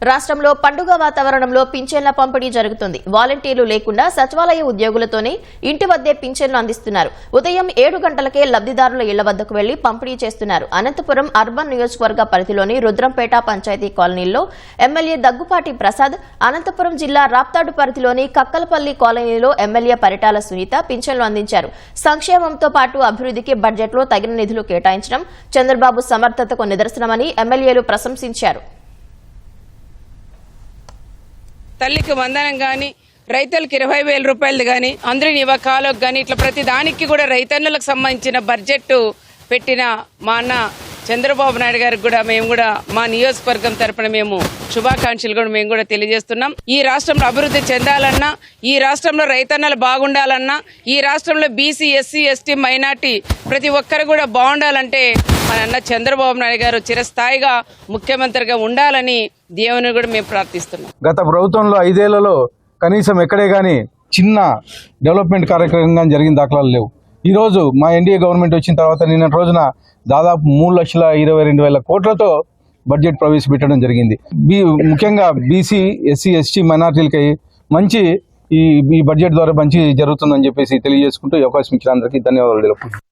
రాష్ట్రంలో పండుగ వాతావరణంలో పింఛన్ల పంపిణీ జరుగుతుంది. వాలంటీర్లు లేకుండా సచివాలయ ఉద్యోగులతోనే ఇంటి వద్దే పింఛన్లు అందిస్తున్నారు. ఉదయం 7 గంటలకే లబ్ధిదారుల ఇళ్ల వద్దకు వెళ్లి పంపిణీ చేస్తున్నారు. అనంతపురం అర్బన్ నియోజకవర్గ పరిధిలోని రుద్రంపేట పంచాయతీ కాలనీలో ఎమ్మెల్యే దగ్గుపాటి ప్రసాద్, అనంతపురం జిల్లా రాప్తాడు పరిధిలోని కక్కలపల్లి కాలనీలో ఎమ్మెల్యే పరిటాల సునీత పింఛన్లు అందించారు. సంక్షేమంతో పాటు అభివృద్ధికి బడ్జెట్లో తగిన నిధులు కేటాయించడం చంద్రబాబు సమర్థతకు నిదర్శనమని ఎమ్మెల్యేలు ప్రశంసించారు. తల్లికి వందనం కానీ, రైతులకు 20,000 రూపాయలు కానీ, అందరి నివాకాలకు కానీ ఇట్లా ప్రతి దానికి కూడా రైతన్నులకు సంబంధించిన బడ్జెట్ పెట్టిన మా అన్న చంద్రబాబు నాయుడు గారికి కూడా మేము కూడా మా నియోజకవర్గం తరపున మేము శుభాకాంక్షలు కూడా మేము కూడా తెలియజేస్తున్నాం. ఈ రాష్ట్రంలో అభివృద్ధి చెందాలన్నా, ఈ రాష్ట్రంలో రైతన్నలు బాగుండాలన్నా, ఈ రాష్ట్రంలో బీసీ, ఎస్సీ, ఎస్టీ, మైనార్టీ ప్రతి ఒక్కరు కూడా బాగుండాలంటే మన అన్న చంద్రబాబు నాయుడు గారు చిరస్థాయిగా ముఖ్యమంత్రిగా ఉండాలని దేవుని కూడా మేము ప్రార్థిస్తున్నాం. గత ప్రభుత్వంలో 5 ఏళ్లలో కనీసం ఎక్కడే కానీ చిన్న డెవలప్మెంట్ కార్యక్రమంగా జరిగిన దాఖలాలు లేవు. ఈరోజు మా ఎన్డీఏ గవర్నమెంట్ వచ్చిన తర్వాత నిన్న రోజున దాదాపు 3,22,000 కోట్లతో బడ్జెట్ ప్రవేశపెట్టడం జరిగింది. ముఖ్యంగా బీసీ, ఎస్సీ, ఎస్టీ మైనార్టీలకి మంచి ఈ బడ్జెట్ ద్వారా మంచి జరుగుతుందని చెప్పేసి తెలియజేసుకుంటూ ఈ అవకాశం ఇచ్చిన అందరికీ ధన్యవాదాలు తెలుపుతున్నాను.